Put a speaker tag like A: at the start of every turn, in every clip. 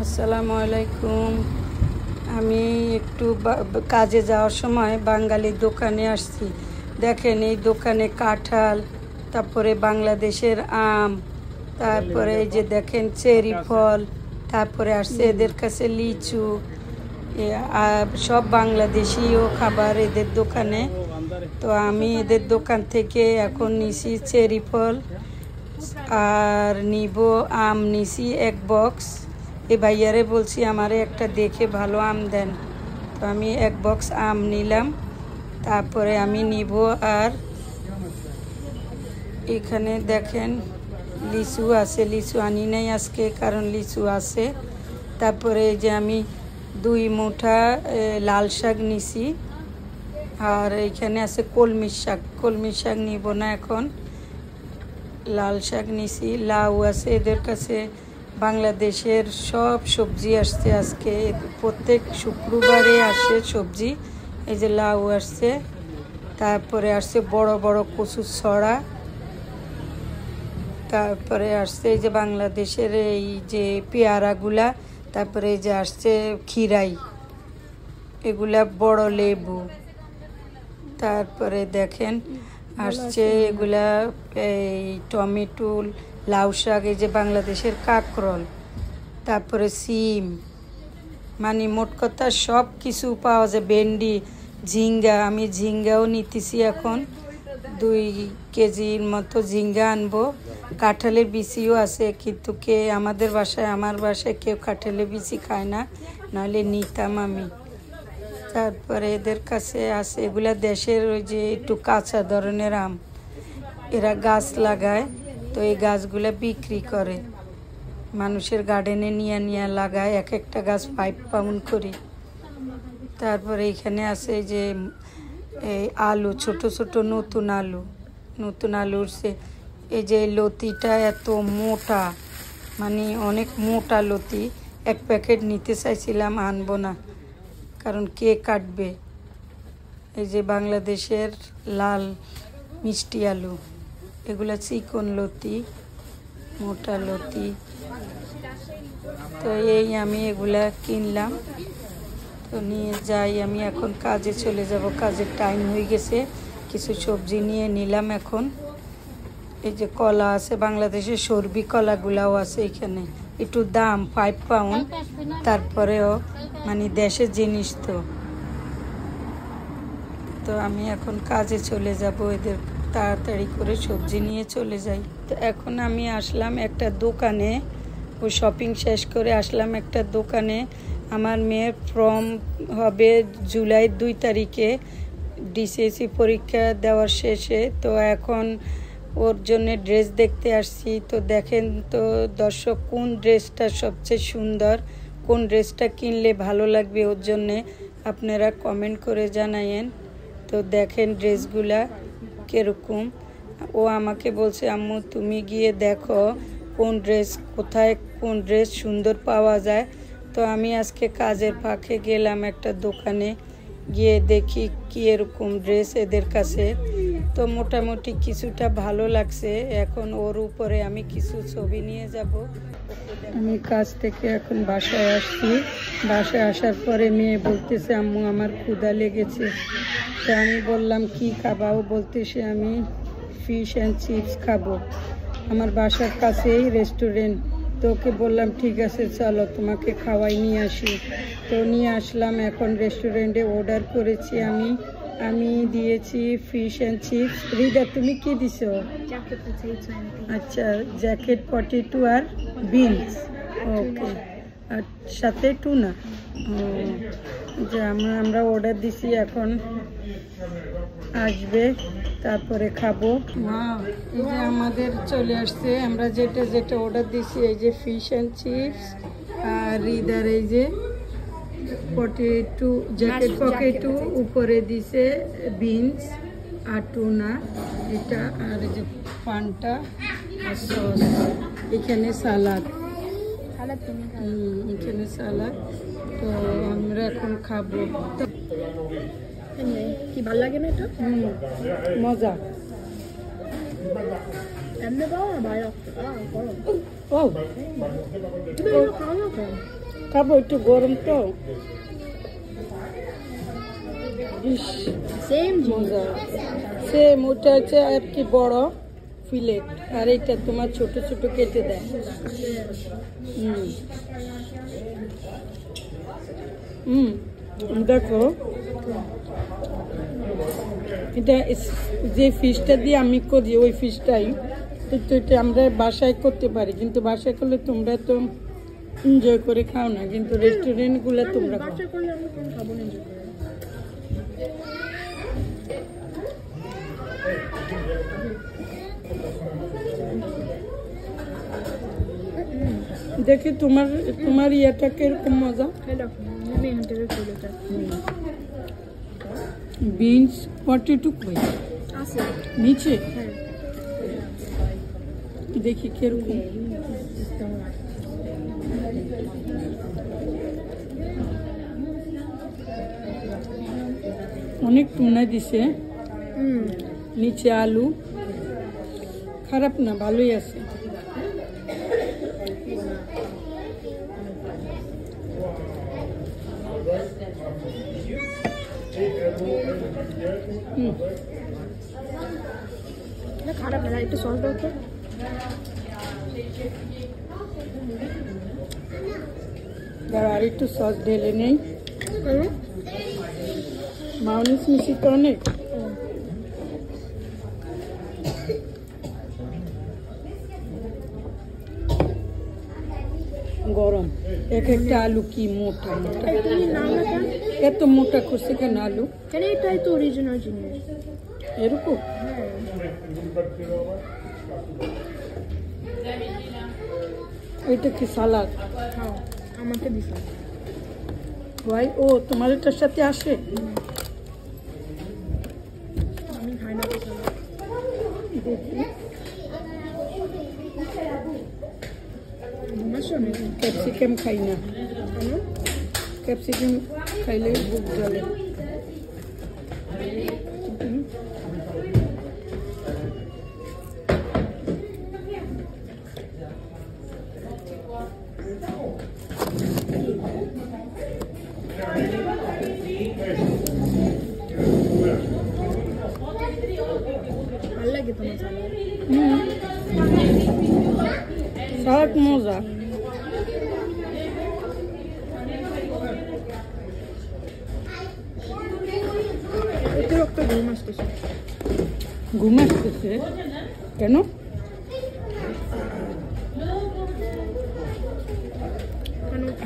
A: আসসালামু আলাইকুম। আমি একটু কাজে যাওয়ার সময় বাঙালি দোকানে আসছি। দেখেন এই দোকানে কাঁঠাল, তারপরে বাংলাদেশের আম, তারপরে এই যে দেখেন চেরি ফল, তারপরে আসছে এদের কাছে লিচু, সব বাংলাদেশিও খাবার এদের দোকানে। তো আমি এদের দোকান থেকে এখন নিছি চেরি ফল আর নিব আম, নিছি এক বক্স। এই ভাইয়ারে বলছি আমারে একটা দেখে ভালো আম দেন, তো আমি এক বক্স আম নিলাম। তারপরে আমি নিব আর এখানে দেখেন লিচু আছে, লিচু আনি নাই আজকে কারণ লিচু আছে। তারপরে এই যে আমি 2 মুঠা লাল শাক নিছি, আর এখানে আছে কলমি শাক। কলমি শাক নিব না এখন, লাল শাক নিছি। লাউ আছে এদের কাছে। বাংলাদেশের সব সবজি আসছে আজকে, প্রত্যেক শুক্রবারে আসে সবজি। এই যে লাউ আসছে, তারপরে আসছে বড় বড় কচুর ছড়া, তারপরে আসছে এই যে বাংলাদেশের এই যে পেয়ারাগুলা, তারপরে এই যে আসছে খিরাই, এগুলা বড় লেবু, তারপরে দেখেন আসছে এগুলা এই টমেটো, লাউ শাক, এই যে বাংলাদেশের কাঁকরোল, তারপরে সিম, মানে মোট কথা সব কিছু পাওয়া যায়। ভেন্ডি, ঝিঙ্গা, আমি ঝিঙ্গাও নিতেছি এখন, 2 কেজির মতো ঝিঙ্গা আনবো। কাঁঠালের বিচিও আছে, কিন্তু আমার বাসায় কেউ কাঁঠালের বিচি খায় না, নাহলে নিতাম আমি। তারপরে এদের কাছে আছে এগুলা দেশের ওই যে একটু কাঁচা ধরনের আম, এরা গাছ লাগায়, তো এই গাছগুলা বিক্রি করে, মানুষের গার্ডেনে নিয়ে লাগায়, এক একটা গাছ 5 পাউন্ড করে। তারপরে এখানে আছে যে এই আলু, ছোট ছোট নতুন আলু উঠছে। এই যে লতিটা এত মোটা, মানে অনেক মোটা লতি, এক প্যাকেট নিতে চাইছিলাম, আনবো না কারণ কে কাটবে। এই যে বাংলাদেশের লাল মিষ্টি আলু, এগুলা চিকন লতি, মোটা লতি। তো এই আমি এগুলা কিনলাম, তো নিয়ে যাই। আমি এখন কাজে চলে যাব, কাজের টাইম হয়ে গেছে। কিছু সবজি নিয়ে নিলাম এখন। এই যে কলা আছে, বাংলাদেশের সর্বি কলাগুলাও আছে এখানে, একটু দাম 5 পাউন্ড, তারপরেও মানে দেশের জিনিস। তো আমি এখন কাজে চলে যাব, এদের তাড়াতাড়ি করে সবজি নিয়ে চলে যাই। তো এখন আমি আসলাম একটা দোকানে, ও শপিং শেষ করে আসলাম একটা দোকানে। আমার মেয়ের ফর্ম হবে জুলাই 2 তারিখে, ডিসিএসসি পরীক্ষা দেওয়ার শেষে। তো এখন ওর জন্য ড্রেস দেখতে আসছি। তো দেখেন তো দর্শক, কোন ড্রেসটা সবচেয়ে সুন্দর, কোন ড্রেসটা কিনলে ভালো লাগবে ওর জন্যে, আপনারা কমেন্ট করে জানায়েন। তো দেখেন ড্রেসগুলা কীরকম। ও আমাকে বলছে, আম্মু তুমি গিয়ে দেখো কোথায় কোন ড্রেস সুন্দর পাওয়া যায়। তো আমি আজকে কাজের ফাঁকে গেলাম একটা দোকানে, গিয়ে দেখি কি এরকম ড্রেস এদের কাছে। তো মোটামুটি কিছুটা ভালো লাগছে। এখন ওর উপরে আমি কিছু ছবি নিয়ে যাব। আমি কাজ থেকে এখন বাসায় আসছি। বাসায় আসার পরে মেয়ে বলতেছে, আম্মু আমার ক্ষুধা লেগেছে। তো আমি বললাম কি খাবা? ও বলতেছে আমি ফিশ অ্যান্ড চিপস খাবো। আমার বাসার কাছেই রেস্টুরেন্ট। তো ওকে বললাম ঠিক আছে চলো তোমাকে খাওয়াই নিয়ে আসি। তো নিয়ে আসলাম। এখন রেস্টুরেন্টে অর্ডার করেছি আমি দিয়েছি ফিশ অ্যান্ড চিপস। রিদা তুমি কি দিছো? আচ্ছা, জ্যাকেট পটেটো আর বিনস, ওকে, আর সাথে টুনা। যে আমরা অর্ডার দিছি, এখন আসবে, তারপরে খাবো। এই যে আমাদের চলে আসছে, আমরা যেটা অর্ডার দিছি, এই যে ফিশ অ্যান্ড চিপস, আর রিদার এই যে পটেটো, জ্যাকেট পটেটো, উপরে দিছে বিনস আর টুনা এটা, আর এই যে ফান্টা আর সস, এখানে সালাদ, এখানে সালাদ। তো আমরা এখন খাবো।
B: কি ভালো লাগে না এটা?
A: মজা।
B: এমনি পাও না বাইরে?
A: ও
B: খাওয়া
A: খাবো, একটু গরম তো।
B: সেম
A: মজা, সেম। ওটা হচ্ছে আর কি বড় ফিলেট, আর এটা তোমার ছোট ছোট কেটে দেয়। দেখো, এটা যে ফিশটা দিয়ে আমি করি ওই ফিশটাই কিন্তু এটা আমরা বাসায় করতে পারি, কিন্তু বাসায় করলে তোমরা তো এনজয় করে খাও না, কিন্তু রেস্টুরেন্টগুলো তোমরা খাও। দেখি তোমার ইয়েটা কিরকম মজা। বিনস কতটুকু নিচে দেখি কিরকম। অনেক টুনা দিছে, নিচে আলু, খারাপ না, ভালোই আছে।
B: খারাপ না, একটু সস দাও তো।
A: আর একটু সস ঢেলে নেই, মায়োনিজ মিশি তো অনেক। গরম, এক একটা আলু কি মোটা মোটা, এত মোটা করছে কেন আলু?
B: কেন, এটাই তো অরিজিনাল জিনিস।
A: এরকম এটা কি সালাদ?
B: আমাকে দিছে
A: ভাই। ও তোমার এটার সাথে আসে?
B: আমি খাই না।
A: ক্যাপসিকাম খাই না, ক্যাপসিকাম খাইলে বুক জ্বলে।
B: ভালো লাগে তোমার সালাদ?
A: সালাদ মজা।
B: অতিরিক্ত ঘুম আসতেছে।
A: ঘুম আসতেছে কেন?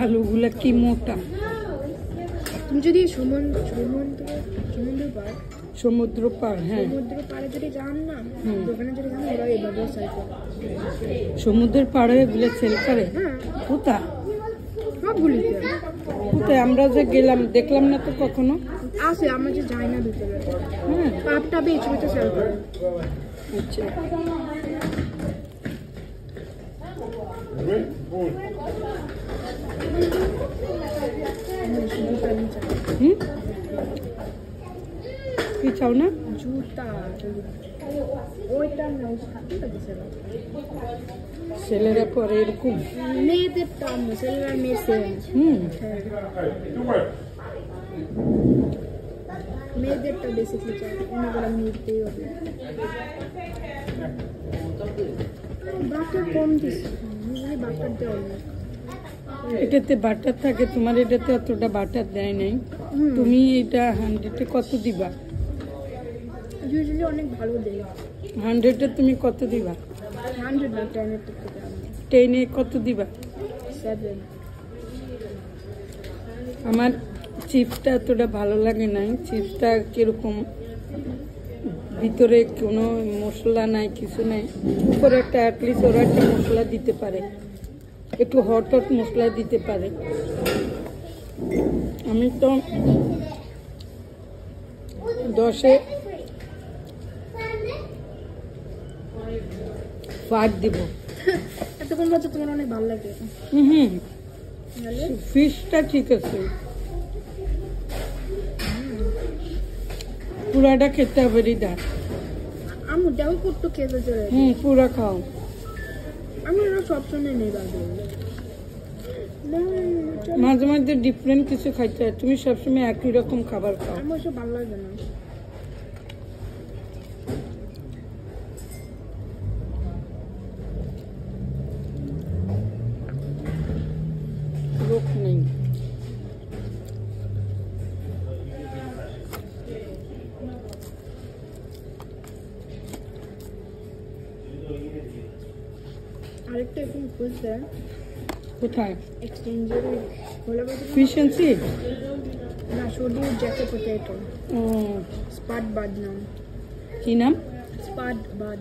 A: আলুগুলা কি মোটা।
B: তুমি যদি সমুদ্র পার, হ্যাঁ, সমুদ্র পাড়ে যদি যান না, দোকানে যদি যান, ওরা এইভাবে সেল করে।
A: সমুদ্রের পাড়ে এগুলো সেল করে? কোথায়?
B: সবগুলিতে।
A: কোথায়? আমরা যে গেলাম দেখলাম না তো কখনো।
B: আছে, আমরা যে যাই না ভিতরে। পাপটা বেচবিতে সেল করে।
A: আচ্ছা, কি চাও না?
B: জুতা ওইটা না,
A: ছেলেরা পরে এরকম।
B: মেয়েদের টান না, ছেলেরা মেয়ে সেম। মেয়েদেরটা বেসিকলি চাই, অন্যগুলো নিতেই হবে। বাটার কম দিচ্ছে, বাটার দেওয়া নেই।
A: এটাতে বাটার থাকে, তোমার এটাতে অতটা বাটার দেয় নাই। তুমি এটা 100-এ কত দিবা?
B: ইউজুয়ালি অনেক ভালো দেয়।
A: 100-এ তুমি কত দিবা?
B: 100 না, 10-এর থেকে
A: 10-এ কত দিবা?
B: 7।
A: আমার চিপসটা এতটা ভালো লাগে নাই। চিপসটা কিরকম, ভিতরে কোনো মশলা নাই, কিছু নাই। উপরে একটা অ্যাটলিস্ট ওরা একটা মশলা দিতে পারে, একটু হট হট মশলা দিতে পারে। আমি তো 10-এ 5 দিব।
B: এতক্ষণ বলছো তোমার অনেক ভালো লাগে।
A: ফিশটা ঠিক আছে, পুরাটা খেতে হবে রিদা।
B: আমি দেও করতে খেতে চলে।
A: পুরা খাও।
B: আমি সবসময় নেই বাদ না,
A: মাঝে মাঝে ডিফারেন্ট কিছু খাইতে হয়, তুমি সবসময় একই রকম খাবার খাও।
B: আমার সব ভালো লাগে না।
A: লোক নেই।
B: আরেকটা এখন খুলছে
A: কোথায়?
B: এক্সচেঞ্জের বলে
A: ফিশ এন্ড চিপ
B: না, শুধু জ্যাকে পটেটো স্পাট বাদ নাম।
A: কি নাম?
B: স্পাট বাদ।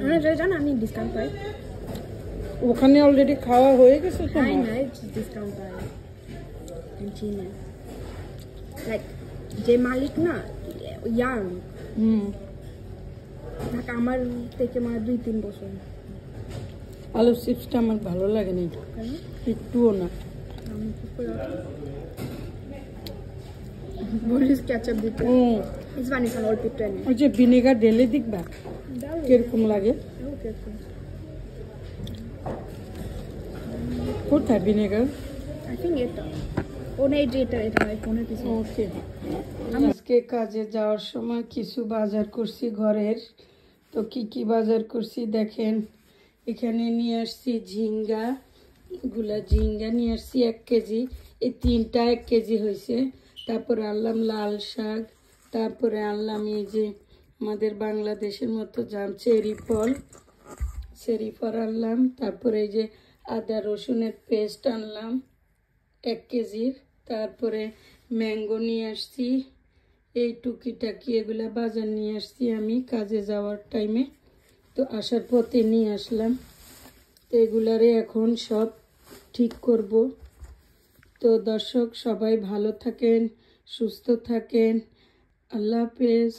B: আমরা যাই জানো, আমি ডিসকাউন্ট পাই।
A: ওখানে অলরেডি খাওয়া হয়ে গেছে তো?
B: Hi, nice discount pi in China. Like যে মালিক না ইয়াং, ঢাকা আমার থেকে মানে 2-3 বছর।
A: আলু চিপসটা আমার ভালো লাগে না
B: কেন?
A: একটুও না।
B: আমি কি করে বলিস কেচাপ দিতে? It's funny, it's an old picture.
A: ওই যে ভিনেগার ঢেলে দেখবা কিরকম লাগে।
B: Okay, okay.
A: কোথায় ভিনেগার?
B: I think এটা ওনে এটা ফোনের পিছনে।
A: ওকে। আজকে কাজে যাওয়ার সময় কিছু বাজার করছি ঘরের। তো কি কি বাজার করছি দেখেন। এখানে নিয়ে আসছি ঝিঙ্গা, ঝিঙ্গা নিয়ে আসছি 1 কেজি। এই 3টা 1 কেজি হয়েছে। তারপরে আনলাম লাল শাক, তারপরে আনলাম এই যে আমাদের বাংলাদেশের মতো জাম চেরি ফল আনলাম। তারপরে এই যে আদা রসুনের পেস্ট আনলাম 1 কেজির। তারপরে ম্যাঙ্গো নিয়ে আসছি, এই টুকিটাকি এগুলা বাজার নিয়ে আসছি আমি কাজে যাওয়ার টাইমে। তো আসার পথে নিয়ে আসলাম। তো এগুলারে এখন সব ঠিক করব। তো দর্শক সবাই ভালো থাকেন, সুস্থ থাকেন। আল্লাহ হাফেজ।